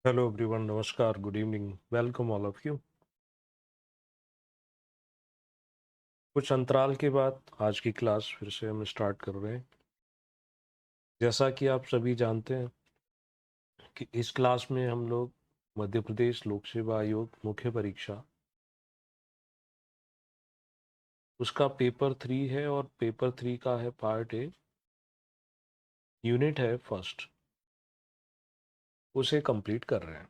Hello everyone, नमस्कार, good evening, welcome all of you. कुछ अंतराल के बाद आज की क्लास फिर से हम स्टार्ट कर रहे हैं। जैसा कि आप सभी जानते हैं कि इस क्लास में हम लोग मध्य प्रदेश लोक सेवा आयोग मुख्य परीक्षा उसका पेपर 3 है और पेपर 3 का है पार्ट ए, यूनिट है फर्स्ट, उसे कंप्लीट कर रहे हैं।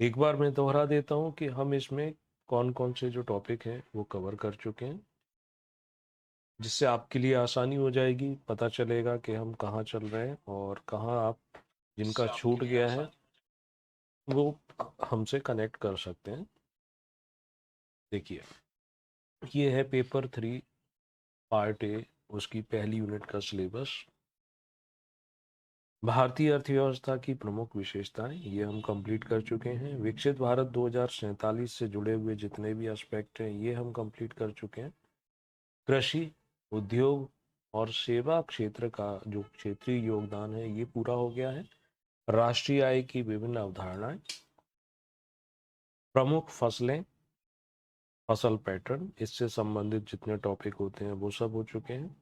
एक बार मैं दोहरा देता हूं कि हम इसमें कौन कौन से जो टॉपिक हैं वो कवर कर चुके हैं, जिससे आपके लिए आसानी हो जाएगी, पता चलेगा कि हम कहाँ चल रहे हैं और कहाँ आप जिनका छूट गया है वो हमसे कनेक्ट कर सकते हैं। देखिए, ये है पेपर 3 पार्ट ए, उसकी पहली यूनिट का सिलेबस। भारतीय अर्थव्यवस्था की प्रमुख विशेषताएं ये हम कंप्लीट कर चुके हैं। विकसित भारत 2047 से जुड़े हुए जितने भी एस्पेक्ट हैं ये हम कंप्लीट कर चुके हैं। कृषि, उद्योग और सेवा क्षेत्र का जो क्षेत्रीय योगदान है ये पूरा हो गया है। राष्ट्रीय आय की विभिन्न अवधारणाएं, प्रमुख फसलें, फसल पैटर्न, इससे संबंधित जितने टॉपिक होते हैं वो सब हो चुके हैं।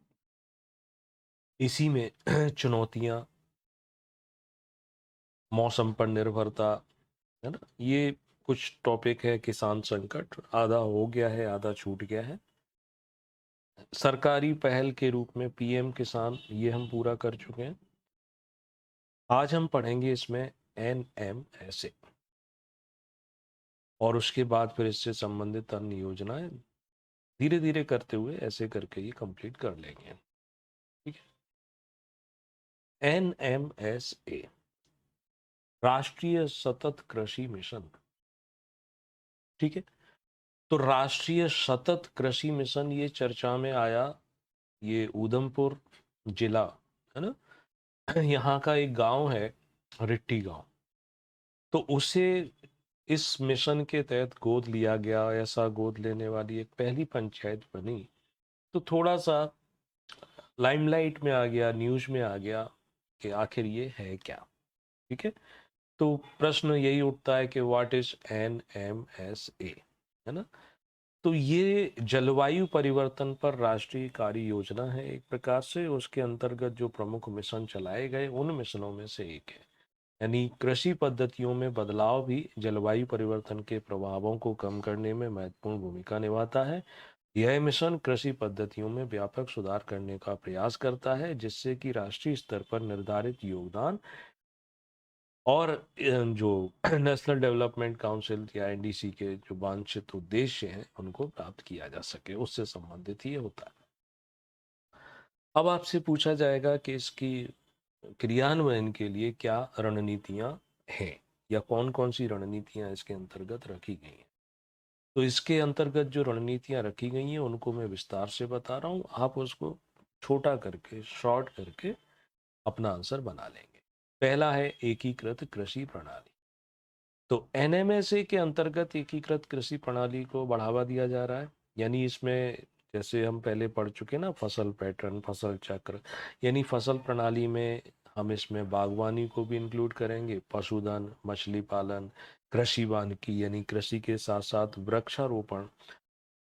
इसी में चुनौतियां, मौसम पर निर्भरता, है ना, ये कुछ टॉपिक है। किसान संकट आधा हो गया है, आधा छूट गया है। सरकारी पहल के रूप में पीएम किसान ये हम पूरा कर चुके हैं। आज हम पढ़ेंगे इसमें एनएमएसए और उसके बाद फिर इससे संबंधित अन्य योजनाएं धीरे धीरे करते हुए ऐसे करके ये कंप्लीट कर लेंगे। ठीक है। एनएमएसए, राष्ट्रीय सतत कृषि मिशन। ठीक है। तो राष्ट्रीय सतत कृषि मिशन ये चर्चा में आया, ये उधमपुर जिला, है ना, यहाँ का एक गांव है रिट्टी गांव। तो उसे इस मिशन के तहत गोद लिया गया, ऐसा गोद लेने वाली एक पहली पंचायत बनी। तो थोड़ा सा लाइमलाइट में आ गया, न्यूज में आ गया कि आखिर ये है क्या। ठीक है। तो प्रश्न यही उठता है कि व्हाट इज एनएमएसए, है ना। तो ये जलवायु परिवर्तन पर राष्ट्रीय कार्य योजना है एक प्रकार से। उसके अंतर्गत जो प्रमुख मिशन चलाए गए उन मिशनों में से एक है। यानी कृषि पद्धतियों में बदलाव भी जलवायु परिवर्तन के प्रभावों को कम करने में महत्वपूर्ण भूमिका निभाता है। यह मिशन कृषि पद्धतियों में व्यापक सुधार करने का प्रयास करता है, जिससे कि राष्ट्रीय स्तर पर निर्धारित योगदान और जो नेशनल डेवलपमेंट काउंसिल या एनडीसी के जो वांछित उद्देश्य हैं उनको प्राप्त किया जा सके, उससे संबंधित ये होता है। अब आपसे पूछा जाएगा कि इसकी क्रियान्वयन के लिए क्या रणनीतियां हैं या कौन कौन सी रणनीतियां इसके अंतर्गत रखी गई हैं। तो इसके अंतर्गत जो रणनीतियां रखी गई हैं उनको मैं विस्तार से बता रहा हूं, आप उसको छोटा करके, शॉर्ट करके अपना आंसर बना लेंगे। पहला है एकीकृत कृषि प्रणाली। तो एनएमएसए के अंतर्गत एकीकृत कृषि प्रणाली को बढ़ावा दिया जा रहा है। यानी इसमें जैसे हम पहले पढ़ चुके ना, फसल पैटर्न, फसल चक्र, यानी फसल प्रणाली में हम इसमें बागवानी को भी इंक्लूड करेंगे, पशुधन, मछली पालन, कृषि वानिकी यानी कृषि के साथ साथ वृक्षारोपण,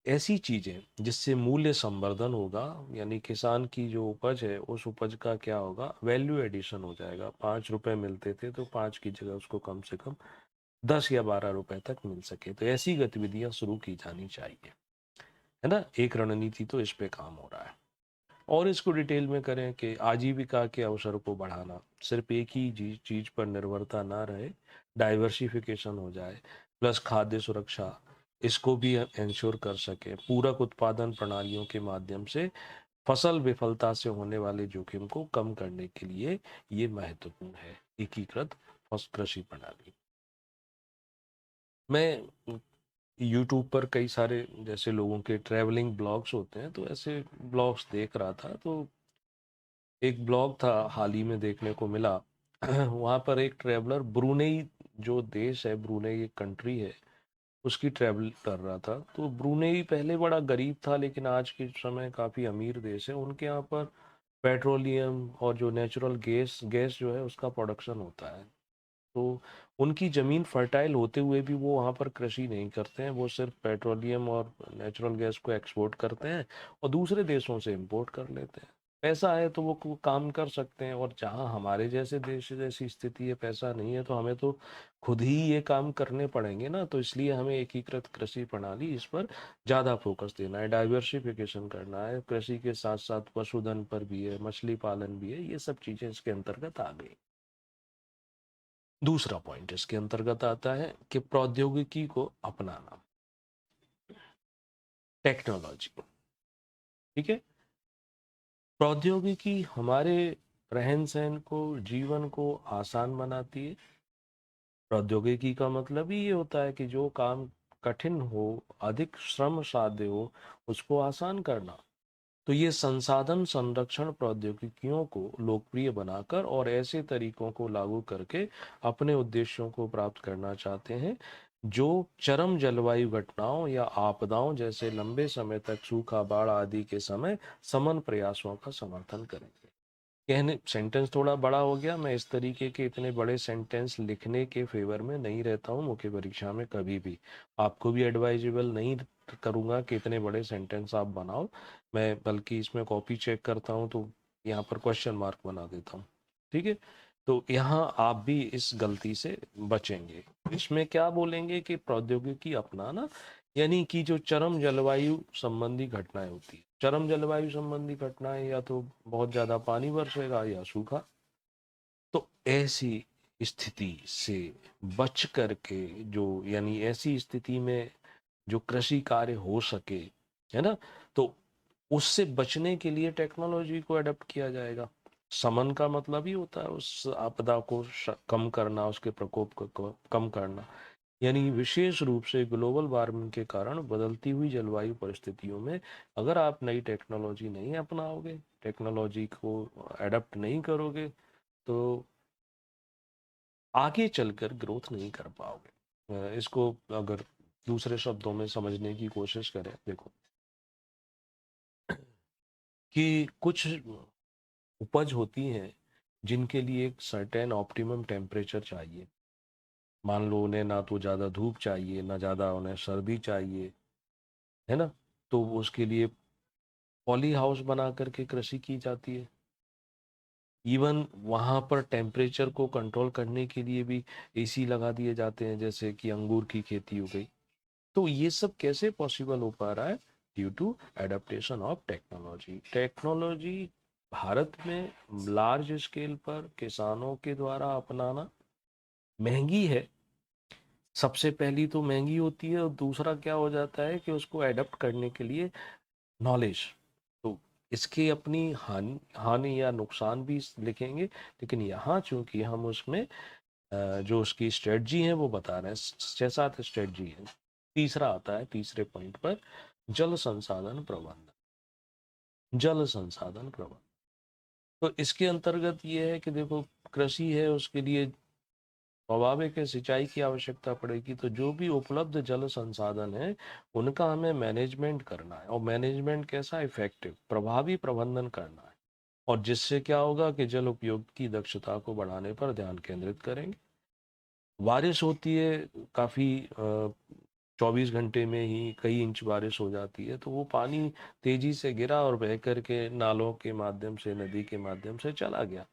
ऐसी चीजें जिससे मूल्य संवर्धन होगा। यानी किसान की जो उपज है उस उपज का क्या होगा, वैल्यू एडिशन हो जाएगा। 5 रुपए मिलते थे तो 5 की जगह उसको कम से कम 10 या 12 रुपए तक मिल सके। तो ऐसी गतिविधियां शुरू की जानी चाहिए, है ना। एक रणनीति तो इस पे काम हो रहा है। और इसको डिटेल में करें कि आजीविका के अवसर को बढ़ाना, सिर्फ एक ही चीज पर निर्भरता ना रहे, डाइवर्सिफिकेशन हो जाए, प्लस खाद्य सुरक्षा इसको भी इंश्योर कर सके। पूरक उत्पादन प्रणालियों के माध्यम से फसल विफलता से होने वाले जोखिम को कम करने के लिए ये महत्वपूर्ण है, एकीकृत कृषि प्रणाली। मैं यूट्यूब पर कई सारे जैसे लोगों के ट्रैवलिंग ब्लॉग्स होते हैं, तो ऐसे ब्लॉग्स देख रहा था। तो एक ब्लॉग था हाल ही में देखने को मिला वहाँ पर एक ट्रैवलर ब्रूनेई, जो देश है ब्रूनेई एक कंट्री है, उसकी ट्रैवल कर रहा था। तो ब्रूनेई पहले बड़ा गरीब था लेकिन आज के समय काफ़ी अमीर देश है। उनके यहाँ पर पेट्रोलियम और जो नेचुरल गैस गैस जो है उसका प्रोडक्शन होता है। तो उनकी ज़मीन फर्टाइल होते हुए भी वो वहाँ पर कृषि नहीं करते हैं, वो सिर्फ पेट्रोलियम और नेचुरल गैस को एक्सपोर्ट करते हैं और दूसरे देशों से इंपोर्ट कर लेते हैं। पैसा है तो वो काम कर सकते हैं, और जहाँ हमारे जैसे देश जैसी स्थिति है, पैसा नहीं है, तो हमें तो खुद ही ये काम करने पड़ेंगे ना। तो इसलिए हमें एकीकृत कृषि प्रणाली, इस पर ज़्यादा फोकस देना है, डाइवर्सिफिकेशन करना है। कृषि के साथ साथ पशुधन पर भी है, मछली पालन भी है, ये सब चीज़ें इसके अंतर्गत आ गई। दूसरा पॉइंट इसके अंतर्गत आता है कि प्रौद्योगिकी को अपनाना, टेक्नोलॉजी। ठीक है, प्रौद्योगिकी हमारे रहन सहन को, जीवन को आसान बनाती है। प्रौद्योगिकी का मतलब ही ये होता है कि जो काम कठिन हो, अधिक श्रम साध्य हो, उसको आसान करना। तो ये संसाधन संरक्षण प्रौद्योगिकियों को लोकप्रिय बनाकर और ऐसे तरीकों को लागू करके अपने उद्देश्यों को प्राप्त करना चाहते हैं जो चरम जलवायु घटनाओं या आपदाओं जैसे लंबे समय तक सूखा, बाढ़ आदि के समय समन प्रयासों का समर्थन करेंगे। कहने सेंटेंस थोड़ा बड़ा हो गया, मैं इस तरीके के इतने बड़े सेंटेंस लिखने के फेवर में नहीं रहता हूँ मुख्य परीक्षा में कभी भी। आपको भी एडवाइजेबल नहीं करूँगा कि इतने बड़े सेंटेंस आप बनाओ। मैं बल्कि इसमें कॉपी चेक करता हूँ तो यहाँ पर क्वेश्चन मार्क बना देता हूँ। ठीक है, तो यहाँ आप भी इस गलती से बचेंगे। इसमें क्या बोलेंगे कि प्रौद्योगिकी अपनाना, यानी कि जो चरम जलवायु संबंधी घटनाएं होती है, चरम जलवायु संबंधी घटनाएं या तो बहुत ज्यादा पानी बरसेगा या सूखा, तो ऐसी स्थिति से बच करके, जो यानी ऐसी स्थिति में जो कृषि कार्य हो सके, है ना, तो उससे बचने के लिए टेक्नोलॉजी को अडेप्ट किया जाएगा। समन का मतलब ही होता है उस आपदा को कम करना, उसके प्रकोप को कम करना। यानी विशेष रूप से ग्लोबल वार्मिंग के कारण बदलती हुई जलवायु परिस्थितियों में अगर आप नई टेक्नोलॉजी नहीं अपनाओगे, टेक्नोलॉजी को अडेप्ट नहीं करोगे, तो आगे चलकर ग्रोथ नहीं कर पाओगे। इसको अगर दूसरे शब्दों में समझने की कोशिश करें, देखो कि कुछ उपज होती हैं जिनके लिए एक सर्टेन ऑप्टिमम टेम्परेचर चाहिए। मान लो उन्हें ना तो ज़्यादा धूप चाहिए, ना ज़्यादा उन्हें सर्दी चाहिए, है ना, तो उसके लिए पॉली हाउस बना करके कृषि की जाती है। इवन वहाँ पर टेम्परेचर को कंट्रोल करने के लिए भी एसी लगा दिए जाते हैं, जैसे कि अंगूर की खेती हो गई। तो ये सब कैसे पॉसिबल हो पा रहा है? Due to adaptation of technology. Technology Bharat में लार्ज स्केल पर किसानों के द्वारा अपनाना महंगी है। सबसे पहली तो महंगी होती है, और दूसरा क्या हो जाता है कि उसको एडप्ट करने के लिए नॉलेज। तो इसकी अपनी हानि हानि या नुकसान भी लिखेंगे, लेकिन यहाँ चूंकि हम उसमें जो उसकी स्ट्रेटजी है वो बता रहे हैं, 6-7 स्ट्रेटजी है। तीसरा आता है, तीसरे पॉइंट पर, जल संसाधन प्रबंधन। जल संसाधन प्रबंधन, तो इसके अंतर्गत ये है कि देखो, कृषि है, उसके लिए स्वाभाविक है सिंचाई की आवश्यकता पड़ेगी। तो जो भी उपलब्ध जल संसाधन है उनका हमें मैनेजमेंट करना है, और मैनेजमेंट कैसा? इफेक्टिव, प्रभावी प्रबंधन करना है। और जिससे क्या होगा कि जल उपयोग की दक्षता को बढ़ाने पर ध्यान केंद्रित करेंगे। बारिश होती है काफ़ी, 24 घंटे में ही कई इंच बारिश हो जाती है, तो वो पानी तेजी से गिरा और बह करके नालों के माध्यम से, नदी के माध्यम से चला गया,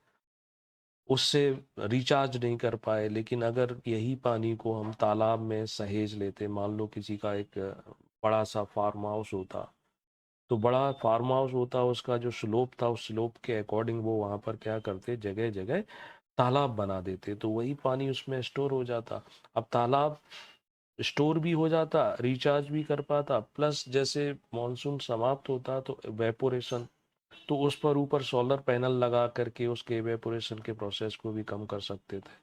उससे रिचार्ज नहीं कर पाए। लेकिन अगर यही पानी को हम तालाब में सहेज लेते, मान लो किसी का एक बड़ा सा फार्म हाउस होता, तो बड़ा फार्म हाउस होता, उसका जो स्लोप था उस स्लोप के अकॉर्डिंग वो वहाँ पर क्या करते, जगह जगह तालाब बना देते, तो वही पानी उसमें स्टोर हो जाता। अब तालाब स्टोर भी हो जाता, रिचार्ज भी कर पाता, प्लस जैसे मॉनसून समाप्त होता तो वेपोरेशन, तो उस पर ऊपर सोलर पैनल लगा करके उसके इवेपोरेशन के प्रोसेस को भी कम कर सकते थे।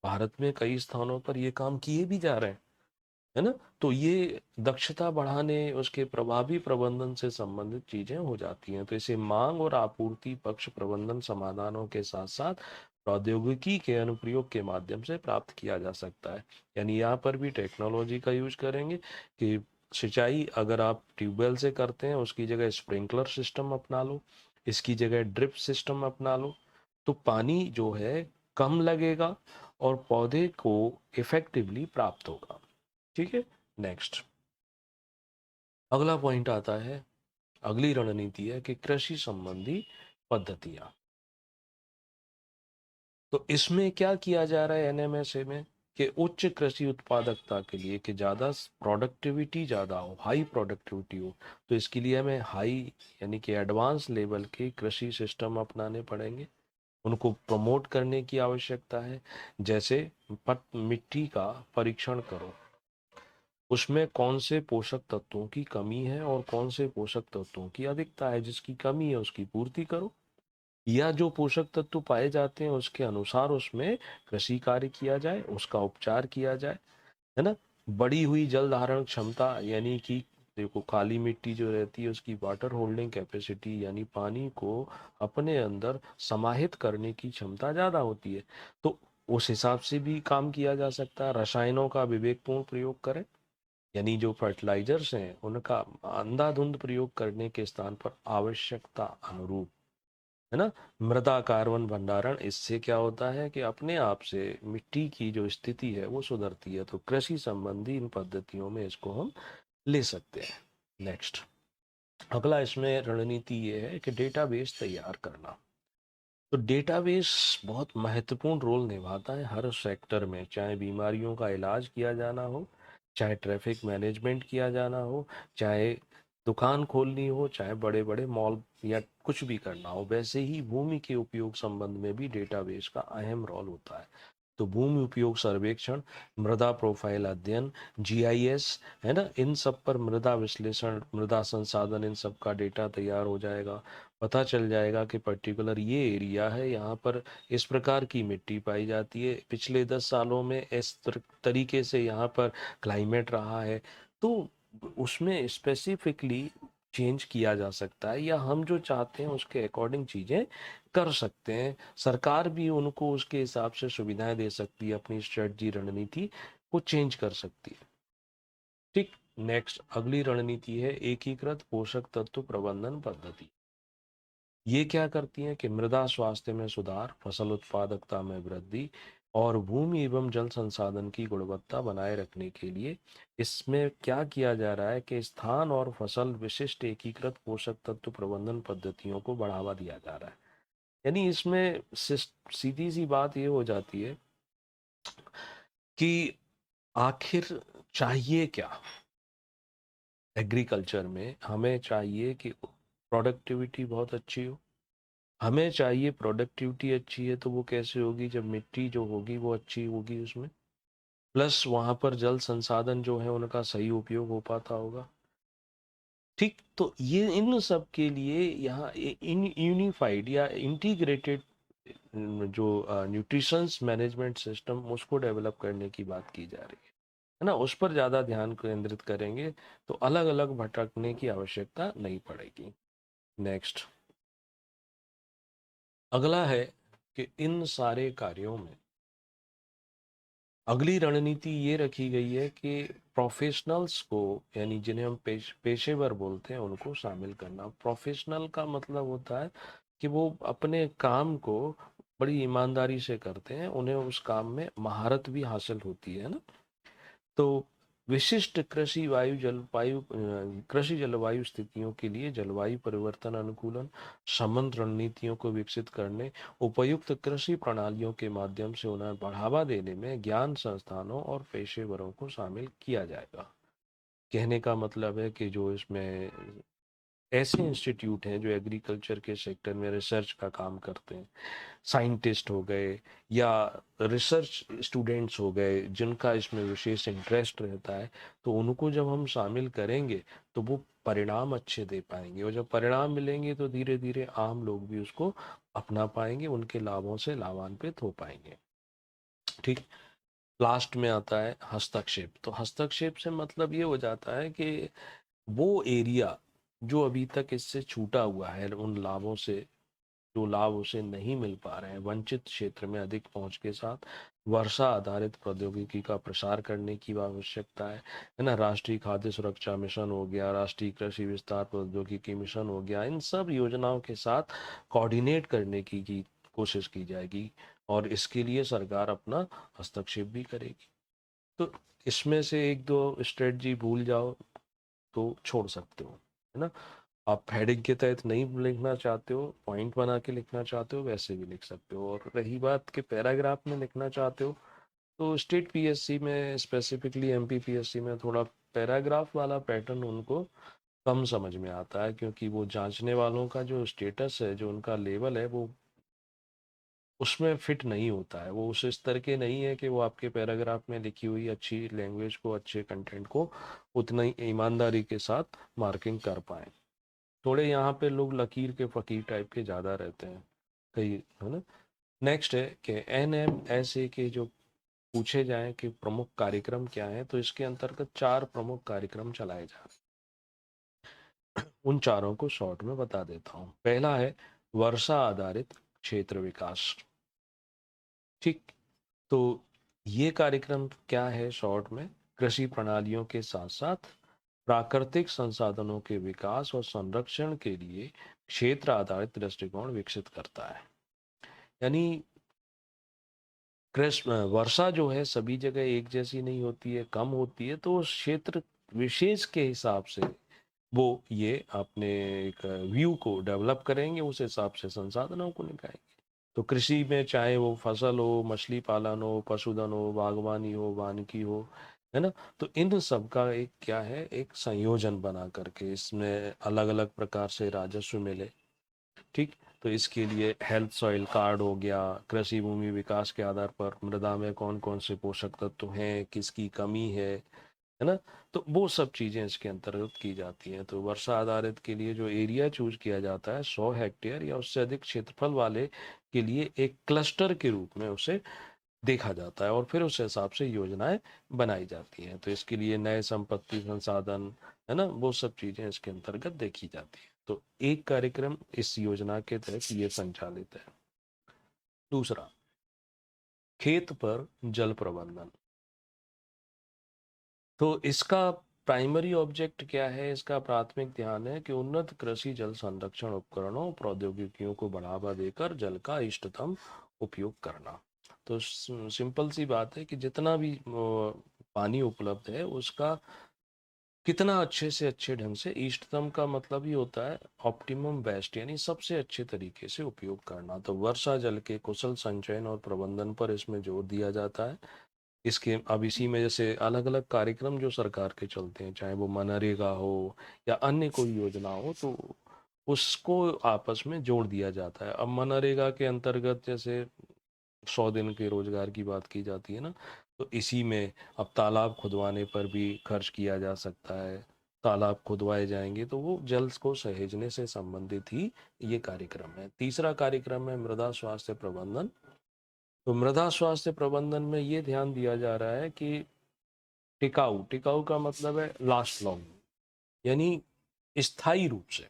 भारत में कई स्थानों पर ये काम किए भी जा रहे हैं, है ना। तो ये दक्षता बढ़ाने, उसके प्रभावी प्रबंधन से संबंधित चीजें हो जाती हैं। तो इसे मांग और आपूर्ति पक्ष प्रबंधन समाधानों के साथ साथ प्रौद्योगिकी के अनुप्रयोग के माध्यम से प्राप्त किया जा सकता है। यानी यहाँ पर भी टेक्नोलॉजी का यूज करेंगे कि सिंचाई अगर आप ट्यूबवेल से करते हैं, उसकी जगह स्प्रिंकलर सिस्टम अपना लो, इसकी जगह ड्रिप सिस्टम अपना लो, तो पानी जो है कम लगेगा, और पौधे को इफेक्टिवली प्राप्त होगा। ठीक है, नेक्स्ट अगला पॉइंट आता है, अगली रणनीति है कि कृषि संबंधी पद्धतियां। तो इसमें क्या किया जा रहा है एनएमएसए में कि उच्च कृषि उत्पादकता के लिए कि ज़्यादा प्रोडक्टिविटी ज़्यादा हो, हाई प्रोडक्टिविटी हो, तो इसके लिए हमें हाई यानी कि एडवांस लेवल के कृषि सिस्टम अपनाने पड़ेंगे, उनको प्रमोट करने की आवश्यकता है। जैसे मिट्टी का परीक्षण करो, उसमें कौन से पोषक तत्वों की कमी है और कौन से पोषक तत्वों की अधिकता है, जिसकी कमी है उसकी पूर्ति करो, या जो पोषक तत्व पाए जाते हैं उसके अनुसार उसमें कृषि कार्य किया जाए, उसका उपचार किया जाए, है ना। बढ़ी हुई जल धारण क्षमता यानी कि देखो काली मिट्टी जो रहती है उसकी वाटर होल्डिंग कैपेसिटी यानी पानी को अपने अंदर समाहित करने की क्षमता ज्यादा होती है, तो उस हिसाब से भी काम किया जा सकता है। रसायनों का विवेकपूर्ण प्रयोग करें, यानी जो फर्टिलाइजर्स हैं उनका अंधाधुंध प्रयोग करने के स्थान पर आवश्यकता अनुरूप, है ना, मृदा कार्बन भंडारण। इससे क्या होता है कि अपने आप से मिट्टी की जो स्थिति है वो सुधरती है। तो कृषि संबंधी इन पद्धतियों में इसको हम ले सकते हैं। नेक्स्ट अगला इसमें रणनीति ये है कि डेटाबेस तैयार करना। तो डेटाबेस बहुत महत्वपूर्ण रोल निभाता है हर सेक्टर में, चाहे बीमारियों का इलाज किया जाना हो, चाहे ट्रैफिक मैनेजमेंट किया जाना हो, चाहे दुकान खोलनी हो, चाहे बड़े बड़े मॉल या कुछ भी करना हो। वैसे ही भूमि के उपयोग संबंध में भी डेटाबेस का अहम रोल होता है। तो भूमि उपयोग सर्वेक्षण, मृदा प्रोफाइल अध्ययन, जीआईएस, है ना, इन सब पर मृदा विश्लेषण, मृदा संसाधन, इन सब का डेटा तैयार हो जाएगा। पता चल जाएगा कि पर्टिकुलर ये एरिया है, यहाँ पर इस प्रकार की मिट्टी पाई जाती है, पिछले 10 सालों में इस तरीके से यहाँ पर क्लाइमेट रहा है। तो उसमें स्पेसिफिकली चेंज किया जा सकता है, या हम जो चाहते हैं उसके अकॉर्डिंग चीज़ें कर सकते हैं। सरकार भी उनको उसके हिसाब से सुविधाएं दे सकती है, अपनी स्ट्रेटजी रणनीति को चेंज कर सकती है। ठीक, नेक्स्ट अगली रणनीति है एकीकृत पोषक तत्व प्रबंधन पद्धति। ये क्या करती हैं कि मृदा स्वास्थ्य में सुधार, फसल उत्पादकता में वृद्धि और भूमि एवं जल संसाधन की गुणवत्ता बनाए रखने के लिए इसमें क्या किया जा रहा है कि स्थान और फसल विशिष्ट एकीकृत पोषक तत्व प्रबंधन पद्धतियों को बढ़ावा दिया जा रहा है। यानी इसमें सीधी सी बात ये हो जाती है कि आखिर चाहिए क्या एग्रीकल्चर में। हमें चाहिए कि प्रोडक्टिविटी बहुत अच्छी हो, हमें चाहिए प्रोडक्टिविटी अच्छी है तो वो कैसे होगी, जब मिट्टी जो होगी वो अच्छी होगी उसमें, प्लस वहां पर जल संसाधन जो है उनका सही उपयोग हो पाता होगा। ठीक, तो ये इन सब के लिए यहाँ इन यूनिफाइड या इंटीग्रेटेड जो न्यूट्रिशंस मैनेजमेंट सिस्टम उसको डेवलप करने की बात की जा रही है ना, उस पर ज़्यादा ध्यान केंद्रित करेंगे तो अलग अलग भटकने की आवश्यकता नहीं पड़ेगी। नेक्स्ट अगला है कि इन सारे कार्यों में अगली रणनीति ये रखी गई है कि प्रोफेशनल्स को, यानी जिन्हें हम पेशेवर बोलते हैं, उनको शामिल करना। प्रोफेशनल का मतलब होता है कि वो अपने काम को बड़ी ईमानदारी से करते हैं, उन्हें उस काम में महारत भी हासिल होती है ना। तो विशिष्ट कृषि जलवायु स्थितियों के लिए जलवायु परिवर्तन अनुकूलन संबंध रणनीतियों को विकसित करने, उपयुक्त कृषि प्रणालियों के माध्यम से उन्हें बढ़ावा देने में ज्ञान संस्थानों और पेशेवरों को शामिल किया जाएगा। कहने का मतलब है कि जो इसमें ऐसे इंस्टीट्यूट हैं जो एग्रीकल्चर के सेक्टर में रिसर्च का काम करते हैं, साइंटिस्ट हो गए या रिसर्च स्टूडेंट्स हो गए जिनका इसमें विशेष इंटरेस्ट रहता है, तो उनको जब हम शामिल करेंगे तो वो परिणाम अच्छे दे पाएंगे, और जब परिणाम मिलेंगे तो धीरे धीरे आम लोग भी उसको अपना पाएंगे, उनके लाभों से लाभान्वित हो पाएंगे। ठीक, लास्ट में आता है हस्तक्षेप। तो हस्तक्षेप से मतलब ये हो जाता है कि वो एरिया जो अभी तक इससे छूटा हुआ है उन लाभों से, जो लाभ उसे नहीं मिल पा रहे हैं, वंचित क्षेत्र में अधिक पहुंच के साथ वर्षा आधारित प्रौद्योगिकी का प्रसार करने की आवश्यकता है ना। राष्ट्रीय खाद्य सुरक्षा मिशन हो गया, राष्ट्रीय कृषि विस्तार प्रौद्योगिकी मिशन हो गया, इन सब योजनाओं के साथ कोऑर्डिनेट करने की कोशिश की जाएगी। और इसके लिए सरकार अपना हस्तक्षेप भी करेगी। तो इसमें से एक दो स्ट्रेटजी भूल जाओ तो छोड़ सकते हो, है ना। आप हेडिंग के तहत नहीं लिखना चाहते हो, पॉइंट बना के लिखना चाहते हो, वैसे भी लिख सकते हो। और रही बात के पैराग्राफ में लिखना चाहते हो, तो स्टेट पीएससी में, स्पेसिफिकली एमपी पीएससी में थोड़ा पैराग्राफ वाला पैटर्न उनको कम समझ में आता है, क्योंकि वो जांचने वालों का जो स्टेटस है, जो उनका लेवल है, वो उसमें फिट नहीं होता है। वो उस स्तर के नहीं है कि वो आपके पैराग्राफ में लिखी हुई अच्छी लैंग्वेज को, अच्छे कंटेंट को उतना ही ईमानदारी के साथ मार्किंग कर पाए। थोड़े यहाँ पे लोग लकीर के फकीर टाइप के ज़्यादा रहते हैं कई, है ना। नेक्स्ट है कि एनएमएसए के जो पूछे जाएं कि प्रमुख कार्यक्रम क्या है, तो इसके अंतर्गत 4 प्रमुख कार्यक्रम चलाए जा रहे हैं। उन चारों को शॉर्ट में बता देता हूँ। पहला है वर्षा आधारित क्षेत्र विकास। ठीक, तो ये कार्यक्रम क्या है शॉर्ट में, कृषि प्रणालियों के साथ साथ प्राकृतिक संसाधनों के विकास और संरक्षण के लिए क्षेत्र आधारित दृष्टिकोण विकसित करता है। यानी वर्षा जो है सभी जगह एक जैसी नहीं होती है, कम होती है, तो उस क्षेत्र विशेष के हिसाब से वो ये अपने एक व्यू को डेवलप करेंगे, उस हिसाब से संसाधनों को निकालेंगे। तो कृषि में चाहे वो फसल हो, मछली पालन हो, पशुधन हो, बागवानी हो, वानिकी हो, है ना, तो इन सब का एक क्या है, एक संयोजन बना करके इसमें अलग अलग प्रकार से राजस्व मिले। ठीक, तो इसके लिए हेल्थ सॉइल कार्ड हो गया, कृषि भूमि विकास के आधार पर मृदा में कौन कौन से पोषक तत्व हैं, किसकी कमी है ना, तो वो सब चीजें इसके अंतर्गत की जाती हैं। तो वर्षा आधारित के लिए जो एरिया चूज किया जाता है 100 हेक्टेयर या उससे अधिक क्षेत्रफल वाले के लिए एक क्लस्टर के रूप में उसे देखा जाता है, और फिर उस हिसाब से योजनाएं बनाई जाती हैं। तो इसके लिए नए संपत्ति संसाधन, है ना, वो सब चीजें इसके अंतर्गत देखी जाती है। तो एक कार्यक्रम इस योजना के तहत ये संचालित है। दूसरा, खेत पर जल प्रबंधन। तो इसका प्राइमरी ऑब्जेक्ट क्या है, इसका प्राथमिक ध्यान है कि उन्नत कृषि जल संरक्षण उपकरणों प्रौद्योगिकियों को बढ़ावा देकर जल का इष्टतम उपयोग करना। तो सिंपल सी बात है कि जितना भी पानी उपलब्ध है उसका कितना अच्छे से अच्छे ढंग से, इष्टतम का मतलब ही होता है ऑप्टिमम बेस्ट, यानी सबसे अच्छे तरीके से उपयोग करना। तो वर्षा जल के कुशल संचयन और प्रबंधन पर इसमें जोर दिया जाता है। इसके अब इसी में जैसे अलग अलग कार्यक्रम जो सरकार के चलते हैं, चाहे वो मनरेगा हो या अन्य कोई योजना हो, तो उसको आपस में जोड़ दिया जाता है। अब मनरेगा के अंतर्गत जैसे 100 दिन के रोजगार की बात की जाती है ना, तो इसी में अब तालाब खुदवाने पर भी खर्च किया जा सकता है। तालाब खुदवाए जाएंगे तो वो जल को सहेजने से संबंधित ही ये कार्यक्रम है। तीसरा कार्यक्रम है मृदा स्वास्थ्य प्रबंधन। तो मृदा स्वास्थ्य प्रबंधन में ये ध्यान दिया जा रहा है कि टिकाऊ, टिकाऊ का मतलब है लास्ट लॉन्ग, यानी स्थायी रूप से,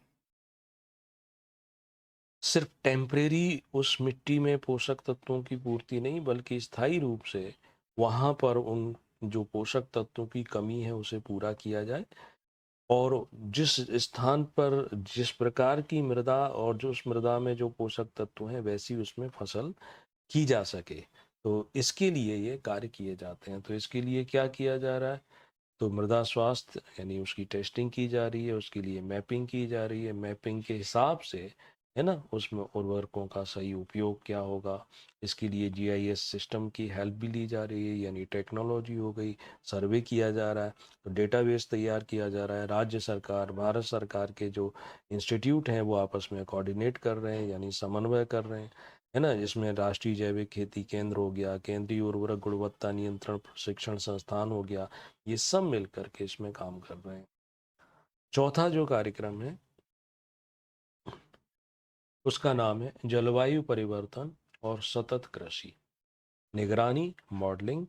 सिर्फ टेम्परेरी उस मिट्टी में पोषक तत्वों की पूर्ति नहीं, बल्कि स्थायी रूप से वहां पर उन जो पोषक तत्वों की कमी है उसे पूरा किया जाए, और जिस स्थान पर जिस प्रकार की मृदा और जो उस मृदा में जो पोषक तत्व हैं वैसी उसमें फसल की जा सके। तो इसके लिए ये कार्य किए जाते हैं। तो इसके लिए क्या किया जा रहा है, तो मृदा स्वास्थ्य यानी उसकी टेस्टिंग की जा रही है, उसके लिए मैपिंग की जा रही है। मैपिंग के हिसाब से, है ना, उसमें उर्वरकों का सही उपयोग क्या होगा, इसके लिए जीआईएस सिस्टम की हेल्प भी ली जा रही है, यानी टेक्नोलॉजी हो गई। सर्वे किया जा रहा है, तो डेटाबेस तैयार किया जा रहा है। राज्य सरकार, भारत सरकार के जो इंस्टीट्यूट हैं वो आपस में कोऑर्डिनेट कर रहे हैं, यानी समन्वय कर रहे हैं, है ना। जिसमें राष्ट्रीय जैविक खेती केंद्र हो गया, केंद्रीय उर्वरक गुणवत्ता नियंत्रण प्रशिक्षण संस्थान हो गया, ये सब मिलकर के इसमें काम कर रहे हैं। चौथा जो कार्यक्रम है उसका नाम है जलवायु परिवर्तन और सतत कृषि, निगरानी, मॉडलिंग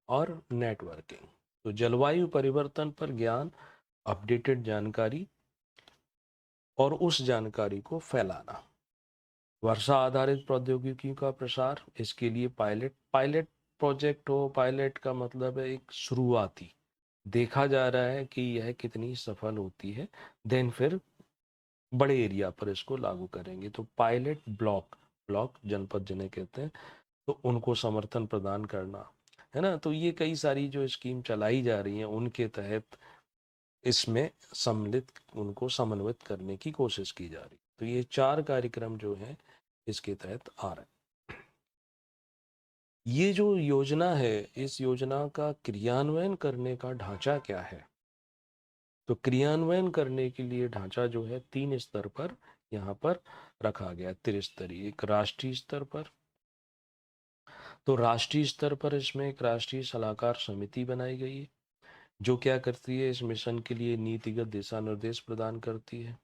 और नेटवर्किंग। तो जलवायु परिवर्तन पर ज्ञान, अपडेटेड जानकारी और उस जानकारी को फैलाना। वर्षा आधारित प्रौद्योगिकी का प्रसार, इसके लिए पायलट पायलट प्रोजेक्ट हो। पायलट का मतलब है एक शुरुआती, देखा जा रहा है कि यह कितनी सफल होती है, देन फिर बड़े एरिया पर इसको लागू करेंगे। तो पायलट ब्लॉक, ब्लॉक जनपद जिन्हें कहते हैं, तो उनको समर्थन प्रदान करना, है ना। तो ये कई सारी जो स्कीम चलाई जा रही हैं उनके तहत इसमें सम्मिलित उनको समन्वित करने की कोशिश की जा रही है। तो ये 4 कार्यक्रम जो हैं इसके तहत आ रहे हैं। ये जो योजना है, इस योजना का क्रियान्वयन करने का ढांचा क्या है? तो क्रियान्वयन करने के लिए ढांचा जो है 3 स्तर पर यहाँ पर रखा गया, त्रिस्तरीय। एक राष्ट्रीय स्तर पर, तो राष्ट्रीय स्तर पर इसमें एक राष्ट्रीय सलाहकार समिति बनाई गई है जो क्या करती है, इस मिशन के लिए नीतिगत दिशा निर्देश प्रदान करती है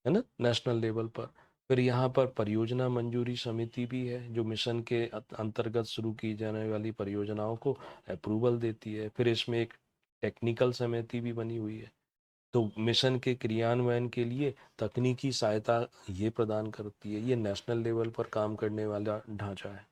ना, नेशनल लेवल पर। फिर यहाँ पर परियोजना मंजूरी समिति भी है जो मिशन के अंतर्गत शुरू की जाने वाली परियोजनाओं को अप्रूवल देती है। फिर इसमें एक टेक्निकल समिति भी बनी हुई है, तो मिशन के क्रियान्वयन के लिए तकनीकी सहायता ये प्रदान करती है। ये नेशनल लेवल पर काम करने वाला ढांचा है।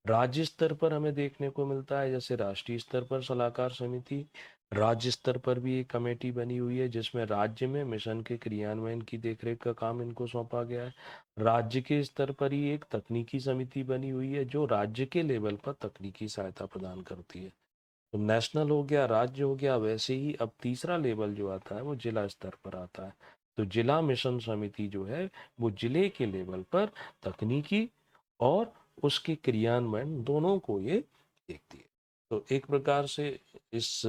राज्य स्तर पर हमें देखने को मिलता है, जैसे राष्ट्रीय स्तर पर सलाहकार समिति, राज्य स्तर पर भी एक कमेटी बनी हुई है जिसमें राज्य में मिशन के क्रियान्वयन की देखरेख का काम इनको सौंपा गया है। राज्य के स्तर पर ही एक तकनीकी समिति बनी हुई है जो राज्य के लेवल पर तकनीकी सहायता प्रदान करती है। तो नेशनल हो गया, राज्य हो गया, वैसे ही अब तीसरा लेवल जो आता है वो जिला स्तर पर आता है। तो जिला मिशन समिति जो है वो जिले के लेवल पर तकनीकी और उसके क्रियान्वयन दोनों को ये देखती है। तो एक प्रकार से इस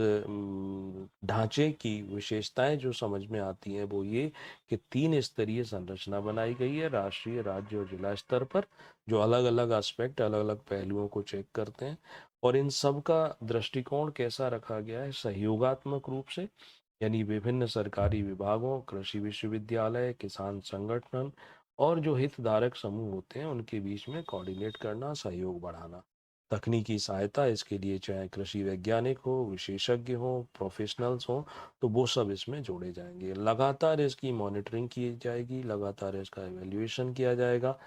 ढांचे की विशेषताएं जो समझ में आती हैं वो ये कि 3 स्तरीय संरचना बनाई गई है, राष्ट्रीय, राज्य और जिला स्तर पर, जो अलग अलग एस्पेक्ट, अलग अलग पहलुओं को चेक करते हैं। और इन सब का दृष्टिकोण कैसा रखा गया है, सहयोगात्मक रूप से, यानी विभिन्न सरकारी विभागों, कृषि विश्वविद्यालय, किसान संगठन और जो हितधारक समूह होते हैं उनके बीच में कोऑर्डिनेट करना, सहयोग बढ़ाना। तकनीकी सहायता इसके लिए चाहे कृषि वैज्ञानिक हो, विशेषज्ञ हो, प्रोफेशनल्स हो, तो वो सब इसमें जोड़े जाएंगे। लगातार इसकी मॉनिटरिंग की जाएगी, लगातार इसका एवेल्युएशन किया जाएगा,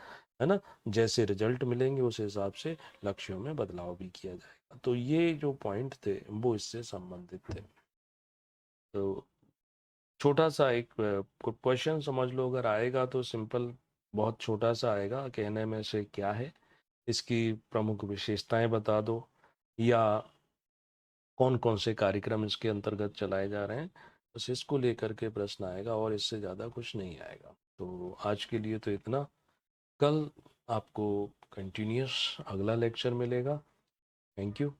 है ना। जैसे रिजल्ट मिलेंगे उस हिसाब से लक्ष्यों में बदलाव भी किया जाएगा। तो ये जो पॉइंट थे वो इससे संबंधित थे। तो छोटा सा एक क्वेश्चन समझ लो, अगर आएगा तो सिंपल, बहुत छोटा सा आएगा, कहने में से क्या है, इसकी प्रमुख विशेषताएं बता दो, या कौन कौन से कार्यक्रम इसके अंतर्गत चलाए जा रहे हैं, बस इसको लेकर के प्रश्न आएगा और इससे ज़्यादा कुछ नहीं आएगा। तो आज के लिए तो इतना। कल आपको कंटिन्यूस अगला लेक्चर मिलेगा। Thank you.